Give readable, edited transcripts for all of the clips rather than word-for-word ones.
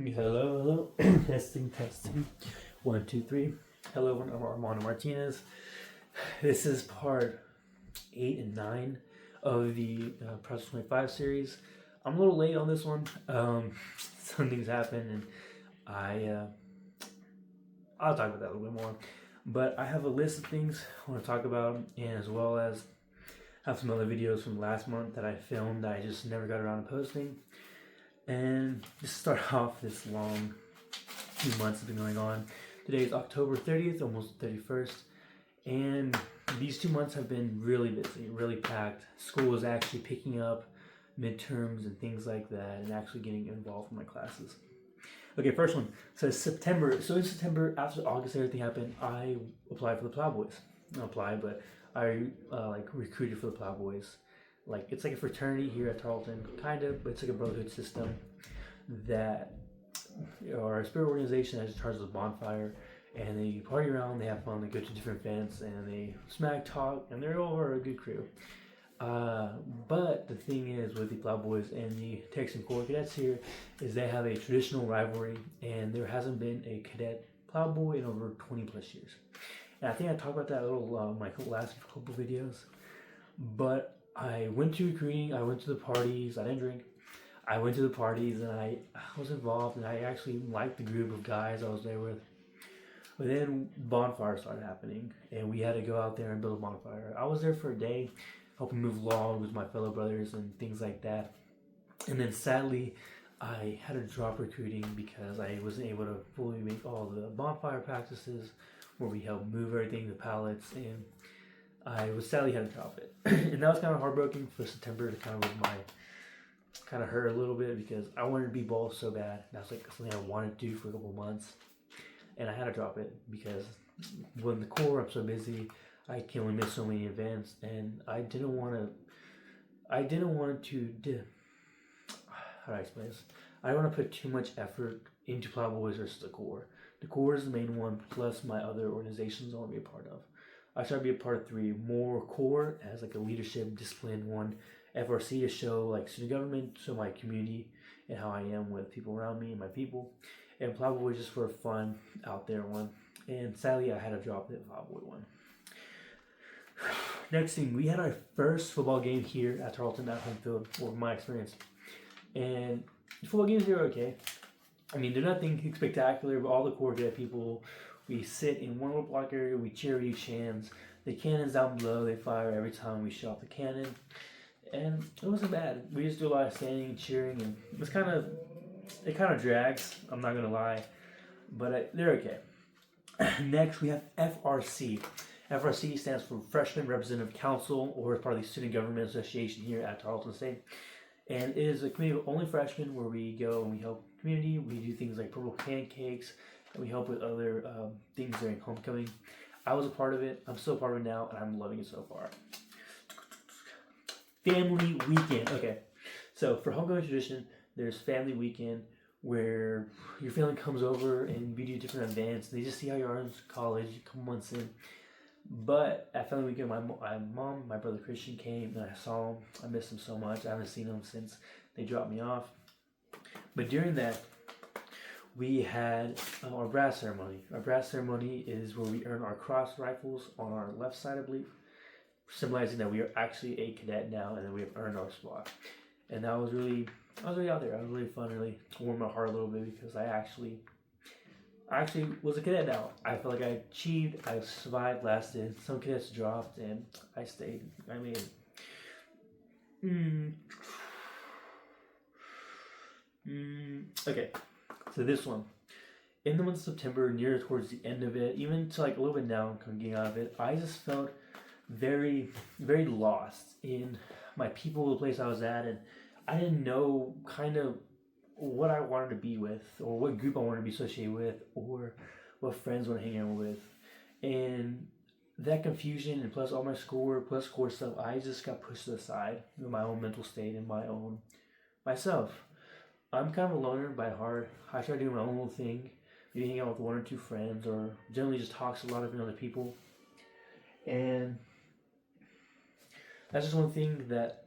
Hello, testing. 1, 2, 3. Hello, I'm Armando Martinez. This is part 8 and 9 of the Project 25 series. I'm a little late on this one. Some things happened, and I'll talk about that a little bit more. But I have a list of things I want to talk about, and as well as have some other videos from last month that I filmed that I just never got around to posting. And just start off this long few months have been going on. Today is October 30th, almost 31st, and these 2 months have been really busy, really packed. School is actually picking up midterms and things like that, and actually getting involved in my classes. Okay, first one says September. So in September, after August, everything happened. I applied for the Plowboys. Not applied, but I recruited for the Plowboys. It's like a fraternity here at Tarleton, kind of, but it's like a brotherhood system that our spirit organization that charges a bonfire, and they party around, they have fun, they go to different events, and they smack talk, and they're all a good crew. But the thing is with the Plowboys and the Texan Corps cadets here is they have a traditional rivalry, and there hasn't been a cadet Plowboy in over 20 plus years. And I think I talked about that a little my last couple videos, but I went to recruiting, I went to the parties, I didn't drink. I went to the parties and I was involved, and I actually liked the group of guys I was there with. But then bonfires started happening, and we had to go out there and build a bonfire. I was there for a day, helping move logs with my fellow brothers and things like that. And then sadly, I had to drop recruiting because I wasn't able to fully make all the bonfire practices where we helped move everything, the pallets, and I was sadly had to drop it. And that was kind of heartbreaking for September. To kind of hurt a little bit because I wanted to be ball so bad. That's like something I wanted to do for a couple months, and I had to drop it because when the Corps, I'm so busy, I can only miss so many events, and I didn't want to. How do I explain this? I don't want to put too much effort into Plowboys versus the Corps. The Corps is the main one, plus my other organizations I want to be a part of. I try to be a part of 3. More Corps as like a leadership, discipline one. FRC to show like student government, show my community and how I am with people around me and my people. And Plowboy just for a fun out there one. And sadly, I had to drop the Plowboy one. Next thing, we had our first football game here at Tarleton at home field, or my experience. And the football games here are okay. I mean, they're nothing spectacular, but all the Corps cadet people, we sit in one little block area, we cheer each hands. The cannons down below, they fire every time we shoot off the cannon. And it wasn't bad. We just do a lot of standing and cheering, and it kind of drags, I'm not going to lie. But they're okay. Next, we have FRC. FRC stands for Freshman Representative Council, or is part of the Student Government Association here at Tarleton State. And it is a community of only freshmen where we go and we help the community. We do things like purple pancakes, and we help with other things during homecoming. I was a part of it. I'm still a part of it now, and I'm loving it so far. Family weekend. Okay, so for homecoming tradition, there's family weekend where your family comes over and we do different events. They just see how you are in college a couple months in. But at family weekend, my mom, my brother Christian came, and I saw him. I missed him so much. I haven't seen him since they dropped me off. But during that, we had our brass ceremony. Our brass ceremony is where we earn our cross rifles on our left side, I believe, symbolizing that we are actually a cadet now, and that we have earned our spot. And that was really, I was really out there. It was really fun, really warmed my heart a little bit because I actually was a cadet now. I felt like I achieved, I survived, lasted. Some cadets dropped, and I stayed. I made it. Okay, so this one. In the month of September, near towards the end of it, even to like a little bit now, getting out of it, I just felt very, very lost in my people, the place I was at, and I didn't know kind of what I wanted to be with, or what group I wanted to be associated with, or what friends I want to hang out with. And that confusion, and plus all my schoolwork, plus core stuff, I just got pushed to the side in my own mental state and my own myself. I'm kind of a loner by heart. I try doing my own little thing, maybe hang out with 1 or 2 friends, or generally just talks to a lot of other people. And that's just one thing that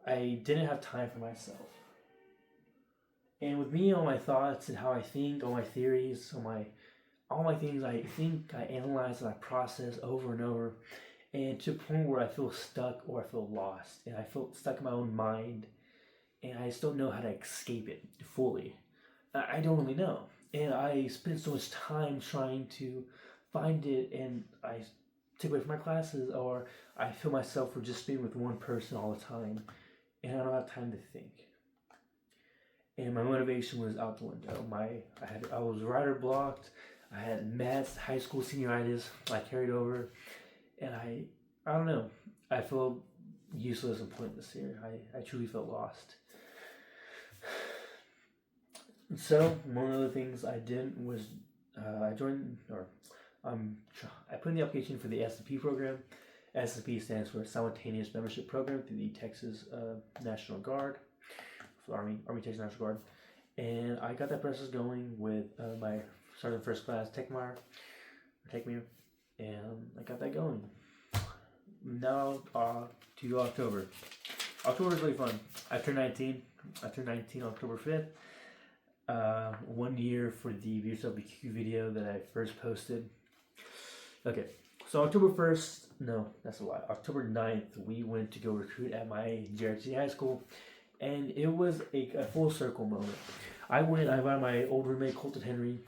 I didn't have time for myself. And with me, all my thoughts and how I think, all my theories, all my things I think, I analyze and I process over and over, and to a point where I feel stuck or I feel lost, and I feel stuck in my own mind, and I just don't know how to escape it fully. I don't really know, and I spend so much time trying to find it, and I take away from my classes, or I feel myself for just being with one person all the time, and I don't have time to think. And my motivation was out the window. I was writer blocked. I had maths, high school senioritis. I carried over, and I don't know. I felt useless and pointless here. I truly felt lost. So one of the things I did was I joined, or I put in the application for the SSP program. SSP stands for Simultaneous Membership Program through the Texas National Guard, for Army Texas National Guard, and I got that process going with my Sergeant First Class Techmire, and I got that going. Now to October. October is really fun. I turned 19. I turned 19 October 5th. 1 year for the VSWQ video that I first posted. Okay, so October 1st, no, that's a lie. October 9th, we went to go recruit at my JRC high school, and it was a full circle moment. I invited my old roommate, Colton Henry,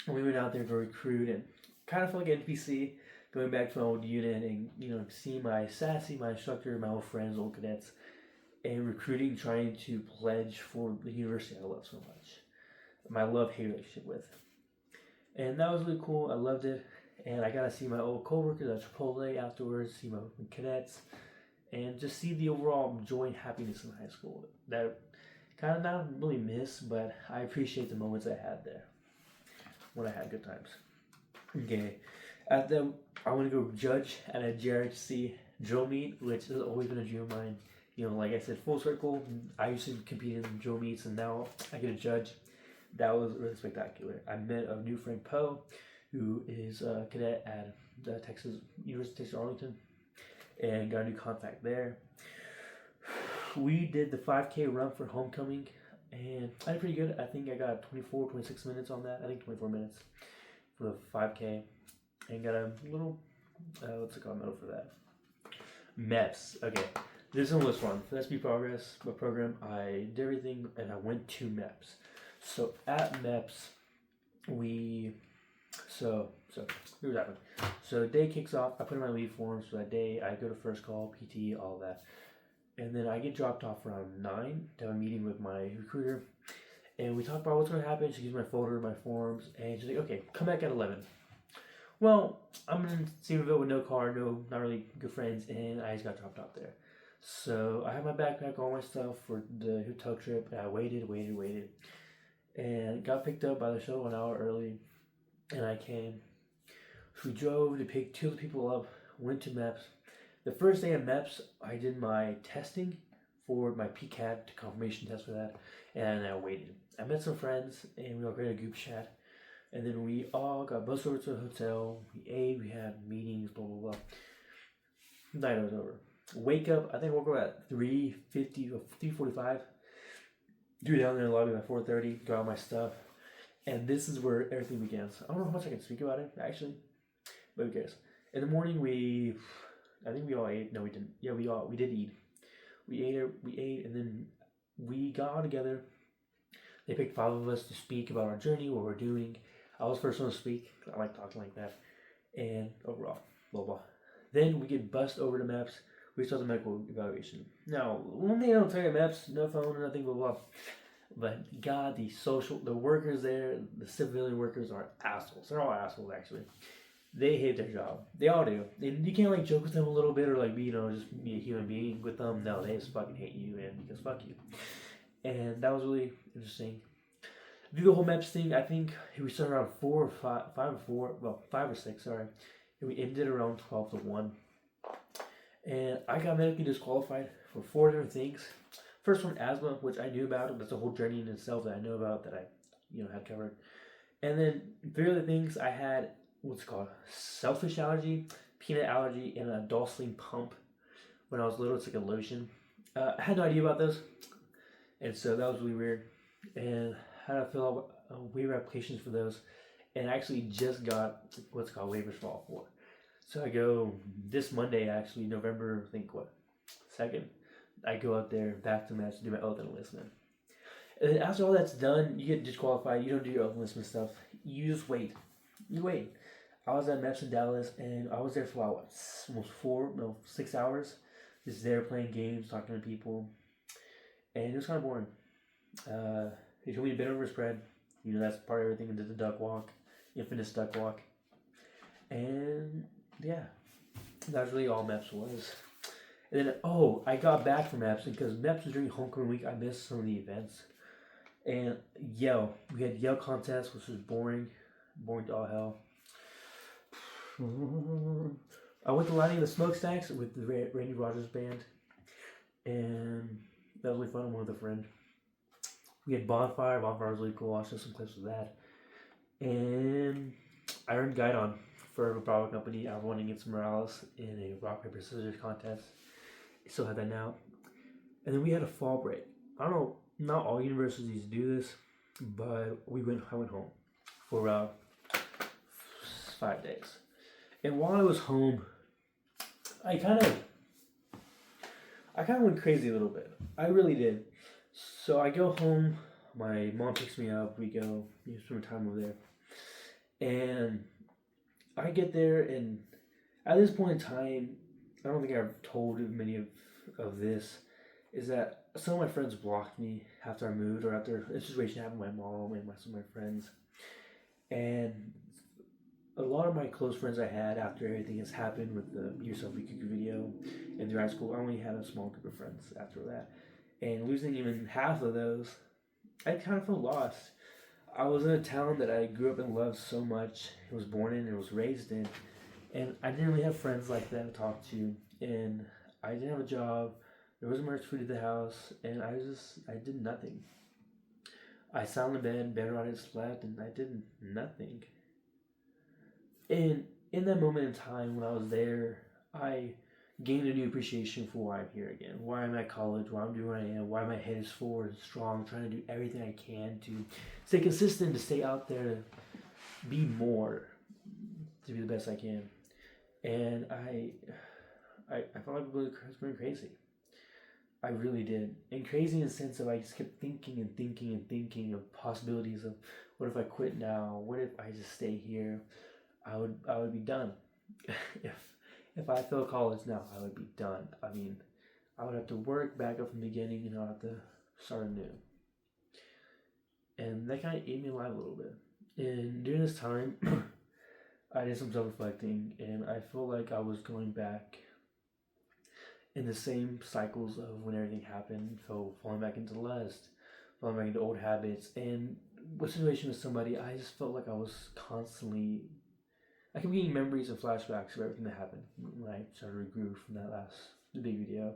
and we went out there to recruit, and kind of felt like NPC, going back to my old unit and, seeing my instructor, my old friends, old cadets, and recruiting, trying to pledge for the university I love so much. My love-hate relationship with. And that was really cool. I loved it. And I got to see my old coworkers at Chipotle afterwards, see my cadets, and just see the overall joy and happiness in high school. That kind of not really miss, but I appreciate the moments I had there when I had good times. Okay. I want to go judge at a JRC drill meet, which has always been a dream of mine. Like I said, full circle. I used to compete in drill meets, and now I get a judge. That was really spectacular. I met a new friend, Poe, who is a cadet at the University of Texas Arlington, and got a new contact there. We did the 5K run for homecoming, and I did pretty good. I think I got 26 minutes on that. I think 24 minutes for the 5K, and got a little, medal for that. MEPS. Okay, this one was fun. For SB Progress, my program, I did everything, and I went to MEPS. So at MEPS, here's what happened. So the day kicks off. I put in my leave forms for that day. I go to first call, PT, all that. And then I get dropped off around 9 to have a meeting with my recruiter. And we talk about what's going to happen. She gives me my folder, my forms. And she's like, okay, come back at 11. Well, I'm in Seaverville with no car, not really good friends. And I just got dropped off there. So I have my backpack, all my stuff for the hotel trip. And I waited. And got picked up by the shuttle an hour early. And I came. So we drove to pick 2 other people up, went to MEPS. The first day of MEPS, I did my testing for my PCAT, confirmation test for that, and I waited. I met some friends, and we all created a group chat, and then we all got bused over to a hotel. We ate, we had meetings, blah, blah, blah. Night was over. Wake up, I think I woke up at 3:50 or 3:45. Do down there in the lobby by 4:30, got all my stuff. And this is where everything begins. I don't know how much I can speak about it, actually, but who cares? In the morning, I think we all ate. No, we didn't. Yeah, we did eat. We ate, and then we got all together. They picked 5 of us to speak about our journey, what we're doing. I was the first one to speak. I like talking like that. And overall, blah, blah. Then we get bussed over to MEPS. We start the medical evaluation. Now, one thing I don't tell you at MEPS, no phone, nothing, blah, blah. But God, the workers there, the civilian workers are assholes. They're all assholes, actually. They hate their job. They all do. And you can't joke with them a little bit or just be a human being with them. No, they just fucking hate you, and because fuck you. And that was really interesting. Do the whole MEPS thing. I think we started around 5 or 6. Sorry, and we ended around 12 to 1. And I got medically disqualified for 4 different things. First one, asthma, which I knew about. That's a whole journey in itself that I know about that I had covered. And then 3 other things I had. What's it called? Selfish allergy, peanut allergy, and a Dulcine pump. When I was little, it's like a lotion. I had no idea about those, and so that was really weird. and had to fill out waiver applications for those, and I actually just got what's called waivers for all four. So I go this Monday, actually, November, I think, what, 2nd? I go out there back to Maps to do my oath and enlistment. And then after all that's done, you get disqualified. You don't do your oath enlistment stuff. You just wait. You wait. I was at Maps in Dallas, and I was there for about, almost 6 hours. Just there playing games, talking to people. And it was kind of boring. He told me to bend over spread. You know, that's part of everything. And did the duck walk, infamous duck walk. And yeah, that's really all MEPS was. And then, I got back from MEPS because MEPS was during homecoming week. I missed some of the events. And Yell. We had Yell contest, which was boring. Boring to all hell. I went to Lighting the Smokestacks with the Randy Rogers band. And that was really fun. I went with a friend. We had Bonfire. Bonfire was really cool. I watched some clips of that. And I earned Guidon for a Bravo company. I won against Morales in a rock, paper, scissors contest. I still have that now. And then we had a fall break. I don't know, not all universities do this, but I went home for 5 days. And while I was home, I kind of went crazy a little bit. I really did. So I go home, my mom picks me up, we go, spend time over there. And I get there, and at this point in time, I don't think I've told many of this, is that some of my friends blocked me after I moved, or after a situation happened with my mom and some of my friends. And a lot of my close friends I had after everything has happened with the Yourself Weekly video and through high school, I only had a small group of friends after that. And losing even half of those, I kind of felt lost. I was in a town that I grew up and loved so much, was born in and was raised in, and I didn't really have friends like that to talk to, and I didn't have a job, there wasn't much food at the house, and I did nothing. I sat on the bed rotted, slept, and I did nothing. And in that moment in time when I was there, I gained a new appreciation for why I'm here again, why I'm at college, why I'm doing what I am, why my head is forward and strong, trying to do everything I can to stay consistent, to stay out there, to be more, to be the best I can. And I felt like I was going crazy. I really did. And crazy in the sense of I just kept thinking and thinking and thinking of possibilities of what if I quit now? What if I just stay here? I would be done. If I failed college now, I would be done. I mean, I would have to work back up from the beginning, and I'd have to start anew. And that kind of ate me alive a little bit. And during this time, I did some self-reflecting, and I felt like I was going back in the same cycles of when everything happened, falling back into lust, falling back into old habits. And with situation with somebody, I just felt like I was constantly, I kept getting memories and flashbacks of everything that happened when I started to regroup from the big video.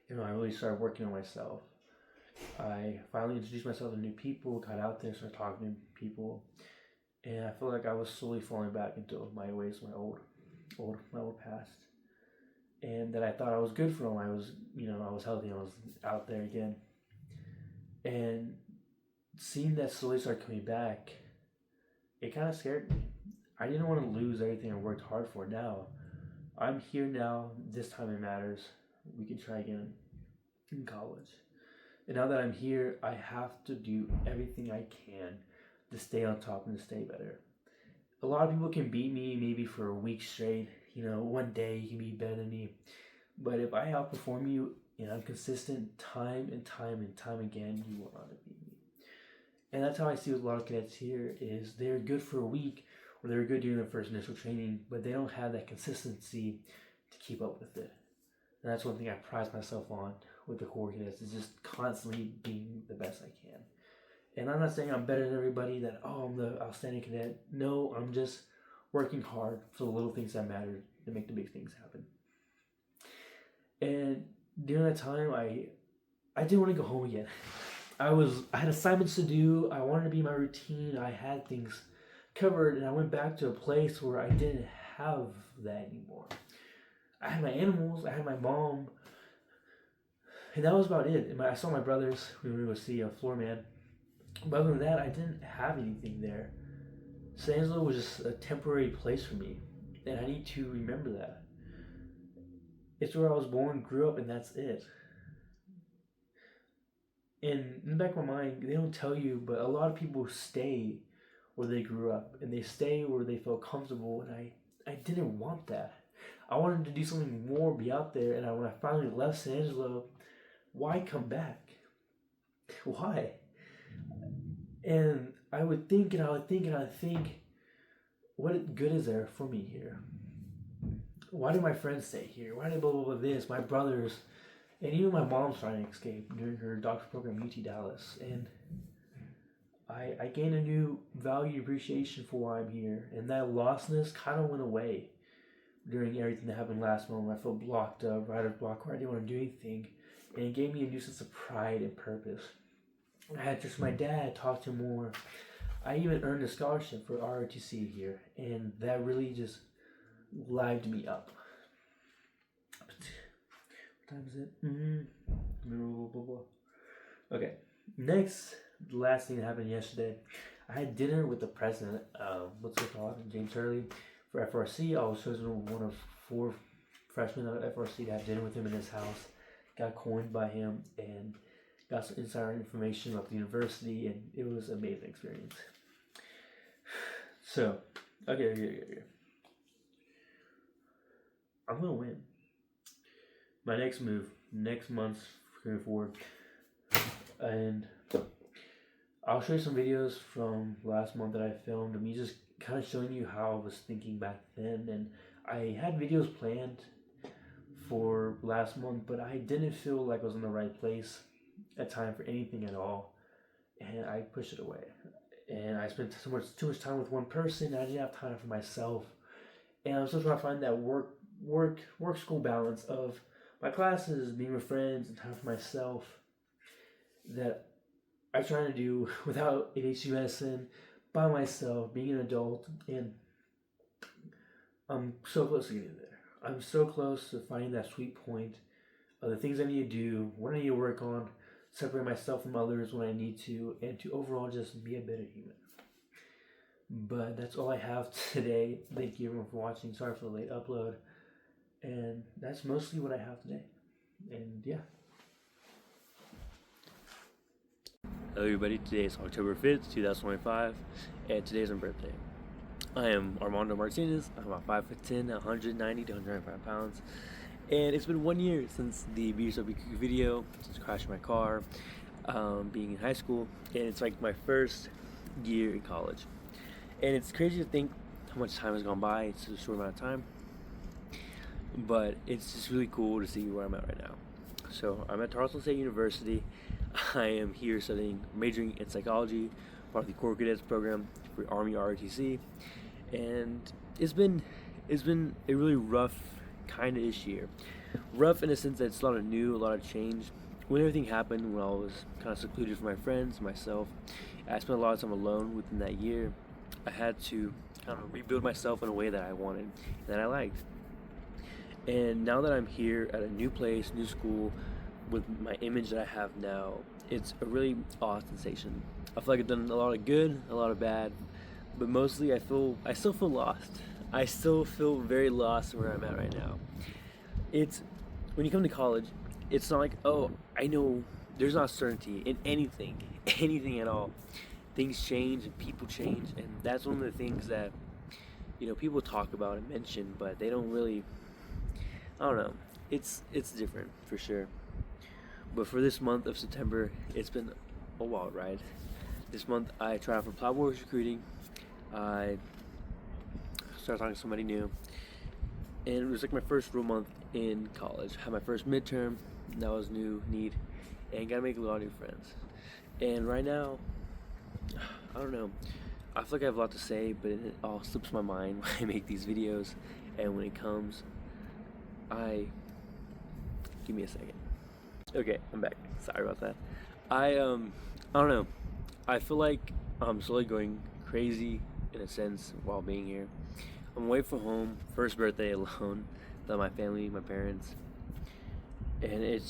I really started working on myself. I finally introduced myself to new people, got out there, started talking to people, and I felt like I was slowly falling back into my ways, my old past, and that I thought I was good for them. I was healthy, I was out there again, and seeing that slowly start coming back, it kind of scared me. I didn't want to lose everything I worked hard for. Now, I'm here now. This time it matters. We can try again in college. And now that I'm here, I have to do everything I can to stay on top and to stay better. A lot of people can beat me maybe for a week straight. One day you can be better than me. But if I outperform you and I'm consistent time and time and time again, you will not beat me. And that's how I see with a lot of cadets here is they're good for a week, or they're good during their first initial training, but they don't have that consistency to keep up with it. And that's one thing I pride myself on with the Corps cadets, is just constantly being the best I can. And I'm not saying I'm better than everybody, that, I'm the outstanding cadet. No, I'm just working hard for the little things that matter to make the big things happen. And during that time, I didn't want to go home again. I had assignments to do. I wanted to be my routine. I had things covered, and I went back to a place where I didn't have that anymore. I had my animals, I had my mom, and that was about it. And I saw my brothers. We were going to go see a floor man, But other than that, I didn't have anything there. San Angelo was just a temporary place for me, and I need to remember that. It's where I was born, grew up, and that's it. And in the back of my mind, they don't tell you, but a lot of people stay where they grew up, and they stay where they feel comfortable, and I didn't want that. I wanted to do something more, be out there, and when I finally left San Angelo, why come back? Why? And I would think, and I would think, and I would think, what good is there for me here? Why do my friends stay here? Why do blah blah blah this? My brothers, and even my mom's trying to escape during her doctor program at UT Dallas, and I gained a new value appreciation for why I'm here, and that lostness kind of went away during everything that happened last month. I felt blocked up, writer's block, where I didn't want to do anything, and it gave me a new sense of pride and purpose. I had just my dad, talked to him more. I even earned a scholarship for ROTC here, and that really just lived me up. What time is it? Blah, blah, blah. Okay, next, the last thing that happened yesterday, I had dinner with the president, what's it called, James Hurley, for FRC. I was chosen one of 4 freshmen at FRC to have dinner with him in his house. Got coined by him and got some insider information about the university, and it was an amazing experience. So, okay. I'm gonna win. My next move, next month, going forward, and I'll show you some videos from last month that I filmed of me just kind of showing you how I was thinking back then. And I had videos planned for last month, but I didn't feel like I was in the right place at time for anything at all, and I pushed it away. And I spent too much time with one person, and I didn't have time for myself. And I was still trying to find that work school balance of my classes, being with friends, and time for myself that I'm trying to do without an HUSN, by myself, being an adult, and I'm so close to getting there. I'm so close to finding that sweet point of the things I need to do, what I need to work on, separate myself from others when I need to, and to overall just be a better human. But that's all I have today. Thank you everyone for watching. Sorry for the late upload. And that's mostly what I have today. And yeah. Hello everybody, today is October 5th, 2025, and today is my birthday. I am Armando Martinez. I'm about 5'10", 190 to 195 pounds. And it's been 1 year since the BSW video, since crashing my car, being in high school, and it's like my first year in college. And it's crazy to think how much time has gone by. It's a short amount of time, but it's just really cool to see where I'm at right now. So I'm at Tarleton State University. I am here studying, majoring in psychology, part of the Corps Cadets program for Army ROTC, and it's been a really rough kind of ish year. Rough in the sense that it's a lot of new, a lot of change. When everything happened, when I was kind of secluded from my friends, myself, I spent a lot of time alone within that year. I had to kind of rebuild myself in a way that I wanted and that I liked. And now that I'm here at a new place, new school, with my image that I have now, it's a really odd sensation. I feel like I've done a lot of good, a lot of bad, but mostly I still feel lost. I still feel very lost where I'm at right now. It's, when you come to college, it's not like, oh, I know there's not certainty in anything at all. Things change and people change, and that's one of the things that, people talk about and mention, but they don't really, I don't know. It's different for sure. But for this month of September, it's been a wild ride. This month, I tried out for Plow Boys recruiting. I started talking to somebody new, and it was like my first real month in college. I had my first midterm. That was new, neat, and gotta make a lot of new friends. And right now, I don't know. I feel like I have a lot to say, but it all slips my mind when I make these videos. And when it comes, give me a second. Okay, I'm back. Sorry about that. I don't know. I feel like I'm slowly going crazy in a sense while being here. I'm away from home, first birthday alone, without my family, my parents. And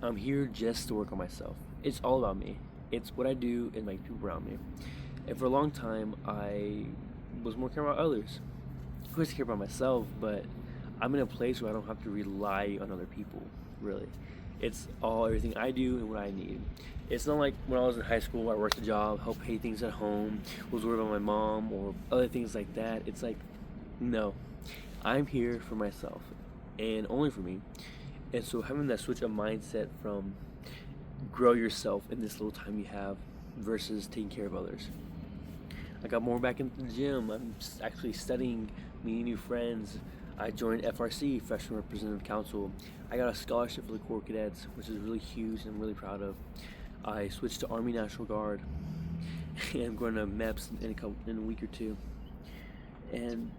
I'm here just to work on myself. It's all about me. It's what I do and like people around me. And for a long time, I was more care about others. Of course, I care about myself, but I'm in a place where I don't have to rely on other people, really. It's all everything I do and what I need. It's not like when I was in high school, I worked a job, helped pay things at home, was worried about my mom or other things like that. It's like, no, I'm here for myself and only for me. And so having that switch of mindset from grow yourself in this little time you have versus taking care of others. I got more back into the gym. I'm actually studying, meeting new friends. I joined FRC, Freshman Representative Council. I got a scholarship for the Corps Cadets, which is really huge and I'm really proud of. I switched to Army National Guard, and I'm going to MEPS in a week or two. And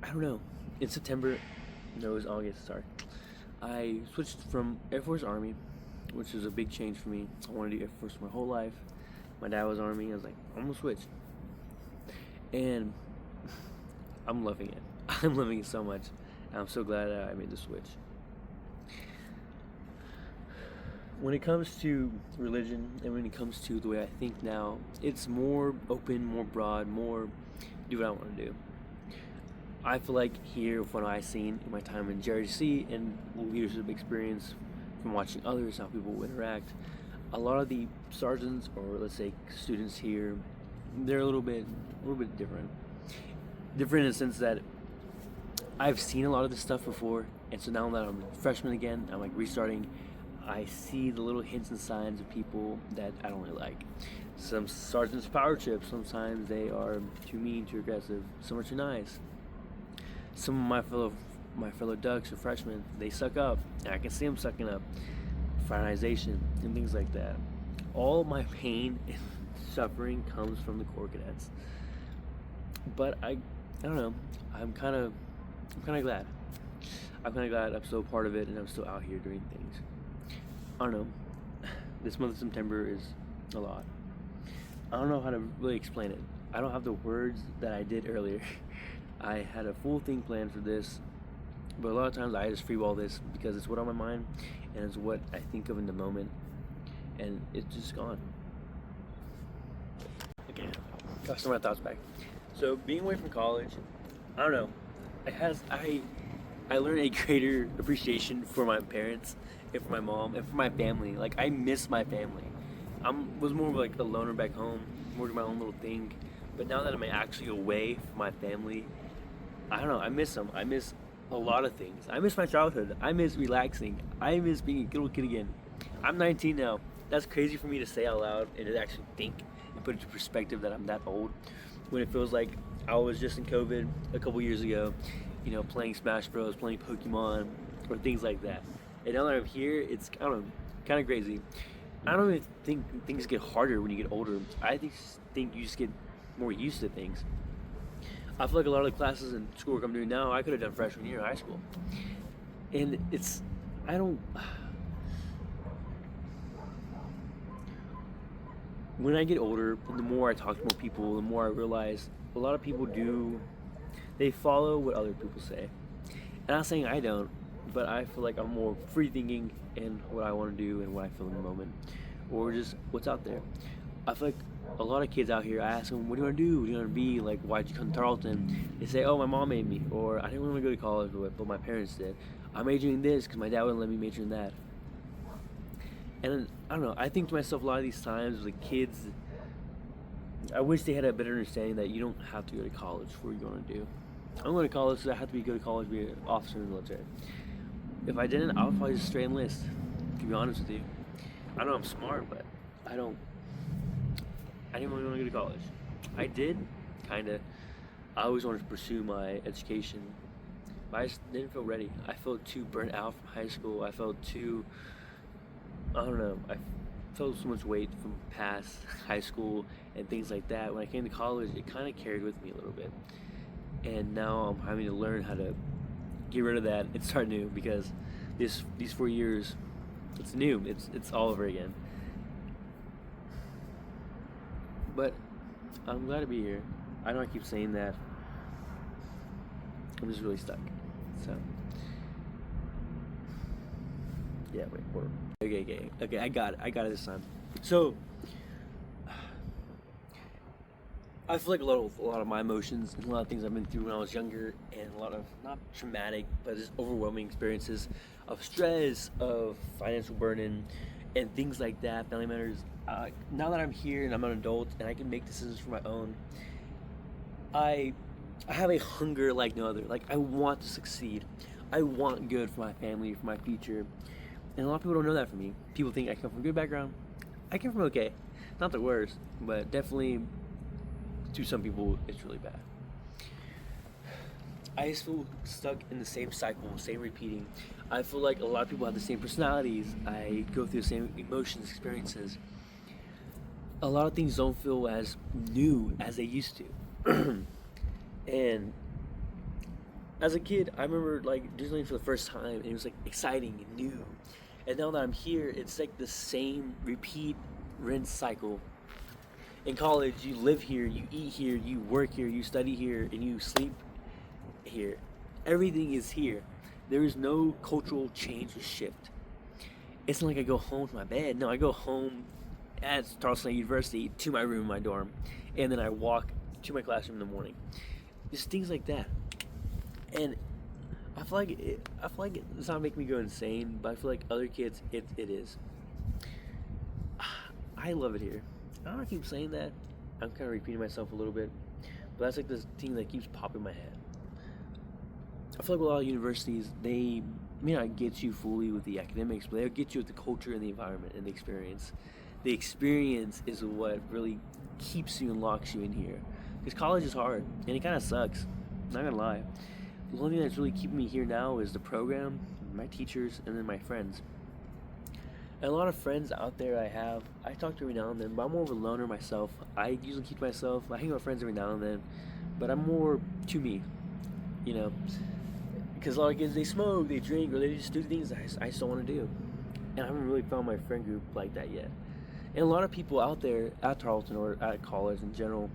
I don't know, in September, no, it was August, sorry. I switched from Air Force Army, which is a big change for me. I wanted to do Air Force my whole life. My dad was Army. I was like, I'm gonna switch. And I'm loving it. I'm loving it so much. And I'm so glad I made the switch. When it comes to religion and when it comes to the way I think now, it's more open, more broad, more do what I want to do. I feel like here, from what I've seen in my time in JRC and leadership experience from watching others, how people interact, a lot of the sergeants or let's say students here, they're a little bit different. Different in the sense that I've seen a lot of this stuff before, and so now that I'm a freshman again, I'm like restarting. I see the little hints and signs of people that I don't really like. Some sergeants power trip. Sometimes they are too mean, too aggressive. Some are too nice. Some of my fellow ducks or freshmen, they suck up, and I can see them sucking up. Fraternization and things like that. All my pain and suffering comes from the Corps Cadets. But I don't know. I'm kind of glad. I'm kind of glad I'm still part of it and I'm still out here doing things. I don't know. This month of September is a lot. I don't know how to really explain it. I don't have the words that I did earlier. I had a full thing planned for this, but a lot of times I just freeball this because it's what's on my mind and it's what I think of in the moment, and it's just gone. Okay, got some of my thoughts back. So being away from college, I don't know. I learned a greater appreciation for my parents and for my mom and for my family. Like I miss my family. Was more of like a loner back home, more to my own little thing. But now that I'm actually away from my family, I don't know. I miss them. I miss a lot of things. I miss my childhood. I miss relaxing. I miss being a little kid again. I'm 19 now. That's crazy for me to say out loud and to actually think and put into perspective that I'm that old. When it feels like I was just in COVID a couple years ago, playing Smash Bros, playing Pokemon, or things like that. And now that I'm here, it's kind of crazy. I don't even think things get harder when you get older. I think you just get more used to things. I feel like a lot of the classes in schoolwork I'm doing now, I could have done freshman year of high school. And when I get older, the more I talk to more people, the more I realize a lot of people they follow what other people say. And I'm not saying I don't, but I feel like I'm more free thinking in what I want to do and what I feel in the moment, or just what's out there. I feel like a lot of kids out here, I ask them, what do you want to do? What do you want to be? Like, why'd you come to Tarleton? They say, oh, my mom made me. Or I didn't want to go to college, but my parents did. I'm majoring in this because my dad wouldn't let me major in that. And I don't know, I think to myself a lot of these times, like kids, I wish they had a better understanding that you don't have to go to college for what you want to do. I'm going to college because I have to go to college to be an officer in the military. If I didn't, I would probably just straight enlist, to be honest with you. I know I'm smart, but I didn't really want to go to college. I did, kind of. I always wanted to pursue my education, but I just didn't feel ready. I felt too burnt out from high school. I felt I felt so much weight from past high school and things like that. When I came to college, it kind of carried with me a little bit. And now I'm having to learn how to get rid of that and start new, because these 4 years, it's new. It's all over again. But I'm glad to be here. I know I keep saying that. I'm just really stuck. So yeah, wait. Okay, I got it this time. So I feel like a lot of my emotions and a lot of things I've been through when I was younger, and a lot of not traumatic but just overwhelming experiences of stress, of financial burden, and things like that. Family matters. Now that I'm here and I'm an adult and I can make decisions for my own, I I have a hunger like no other. Like I want to succeed. I want good for my family, for my future. And a lot of people don't know that for me. People think I come from a good background. I came from okay. Not the worst, but definitely to some people it's really bad. I just feel stuck in the same cycle, same repeating. I feel like a lot of people have the same personalities. I go through the same emotions, experiences. A lot of things don't feel as new as they used to. And as a kid, I remember like doing something for the first time, and it was like exciting and new. And now that I'm here, it's like the same repeat, rinse cycle. In college, you live here, you eat here, you work here, you study here, and you sleep here. Everything is here. There is no cultural change or shift. It's not like I go home to my bed. No, I go home at Charleston University to my room, my dorm, and then I walk to my classroom in the morning. Just things like that. And I feel like it's not making me go insane, but I feel like other kids, it is. I love it here. I don't know, I keep saying that. I'm kind of repeating myself a little bit, but that's like this thing that keeps popping in my head. I feel like a lot of universities, they may not get you fully with the academics, but they'll get you with the culture and the environment and the experience. The experience is what really keeps you and locks you in here. Because college is hard, and it kind of sucks. Not gonna lie. The only thing that's really keeping me here now is the program, my teachers, and then my friends. And a lot of friends out there I talk to every now and then, but I'm more of a loner myself. I usually keep to myself. I hang out with friends every now and then, but I'm more to me, you know. Because a lot of kids, they smoke, they drink, or they just do things I just don't want to do. And I haven't really found my friend group like that yet. And a lot of people out there at Tarleton or at college in general,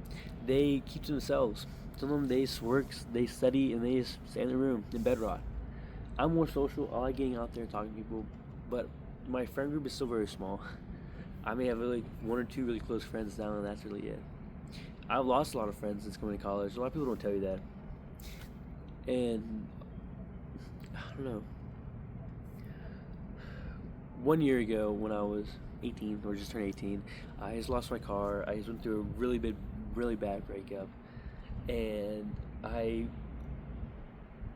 they keep to themselves. Some of them, they just work, they study, and they just stay in the room in bed rot. I'm more social. I like getting out there and talking to people, but my friend group is still very small. I may have really one or two really close friends now, and that's really it. I've lost a lot of friends since coming to college. A lot of people don't tell you that. And I don't know. 1 year ago, when I was 18 or just turned 18, I just lost my car. I just went through a really bad breakup, and I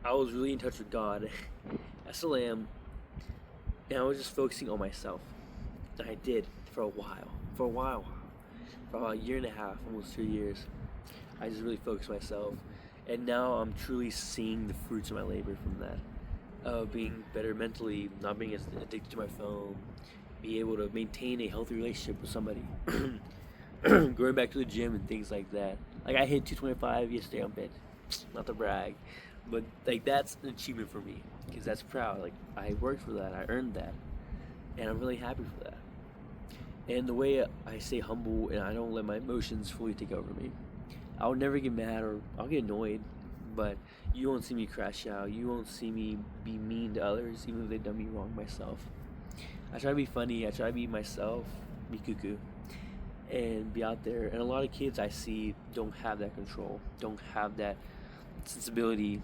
was really in touch with God. I still am, and I was just focusing on myself. And I did for a while, for about a year and a half, almost 2 years. I just really focused on myself, and now I'm truly seeing the fruits of my labor from that. Being better mentally, not being as addicted to my phone, be able to maintain a healthy relationship with somebody, going back to the gym and things like that. Like I hit 225 yesterday on bench, not to brag, but like that's an achievement for me because that's proud. Like I worked for that, I earned that, and I'm really happy for that. And the way I stay humble and I don't let my emotions fully take over me. I'll never get mad or I'll get annoyed, but you won't see me crash out. You won't see me be mean to others, even if they've done me wrong myself. I try to be funny. I try to be myself, be cuckoo, and be out there. And a lot of kids I see don't have that control, don't have that sensibility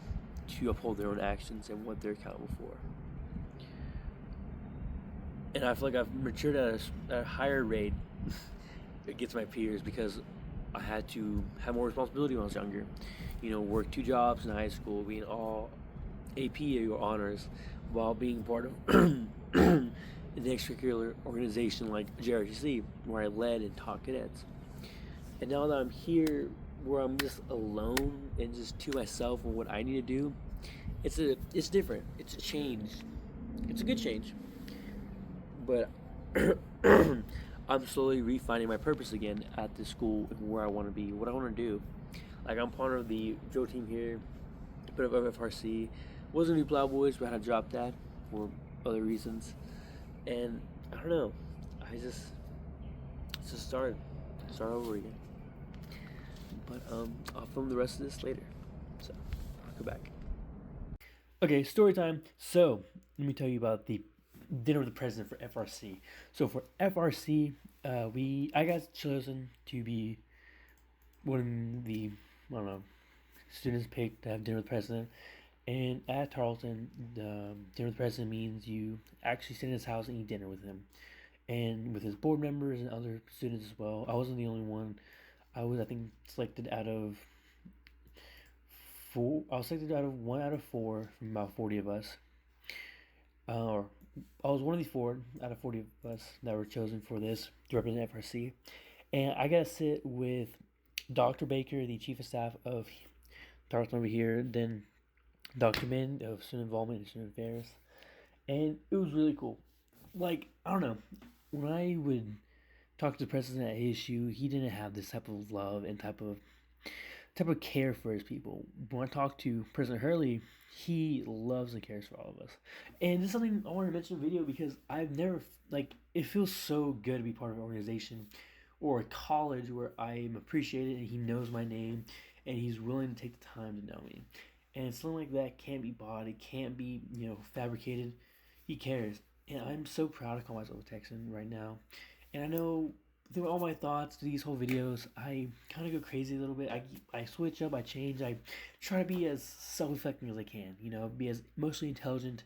to uphold their own actions and what they're accountable for. And I feel like I've matured at a higher rate against my peers because I had to have more responsibility when I was younger. You know, work 2 jobs in high school, being all AP or honors, while being part of an extracurricular organization like JRTC, where I led and taught cadets. And now that I'm here, where I'm just alone and just to myself and what I need to do, it's different. It's a change. It's a good change. But I'm slowly refining my purpose again at this school and where I want to be, what I want to do. Like I'm part of the drill team here, a bit of FRC. Wasn't new Plowboys, but I had to drop that for other reasons. And I don't know. It's just start over again. But I'll film the rest of this later. So I'll go back. Okay, story time. So let me tell you about the dinner with the president for FRC. So for FRC, I got chosen to be when the, I don't know, students picked to have dinner with the president. And at Tarleton, the dinner with the president means you actually sit in his house and eat dinner with him, and with his board members and other students as well. I wasn't the only one. I was, I think, selected out of four. I was selected out of 1 out of 4 from about 40 of us. Or I was one of the 4 out of 40 of us that were chosen for this to represent FRC, and I got to sit with Dr. Baker, the chief of staff of Tarleton over here, then Dr. Min of student involvement and student affairs, and it was really cool. Like, I don't know, when I would talk to the president at ASU, he didn't have this type of love and type of care for his people. When I talk to President Hurley, he loves and cares for all of us. And this is something I wanted to mention in the video because I've never, like, it feels so good to be part of an organization or a college where I am appreciated and he knows my name and he's willing to take the time to know me. And something like that can't be bought, it can't be, fabricated. He cares. And I'm so proud to call myself a Texan right now. And I know through all my thoughts, through these whole videos, I kind of go crazy a little bit. I switch up, I change, I try to be as self-reflecting as I can, be as emotionally intelligent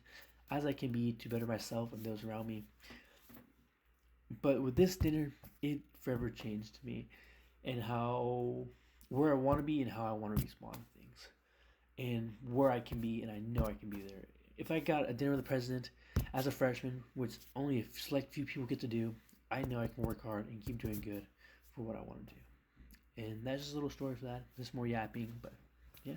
as I can be to better myself and those around me. But with this dinner, it forever changed me and where I want to be and how I want to respond to things and where I can be, and I know I can be there. If I got a dinner with the president as a freshman, which only a select few people get to do, I know I can work hard and keep doing good for what I want to do. And that's just a little story for that. Just more yapping, but yeah.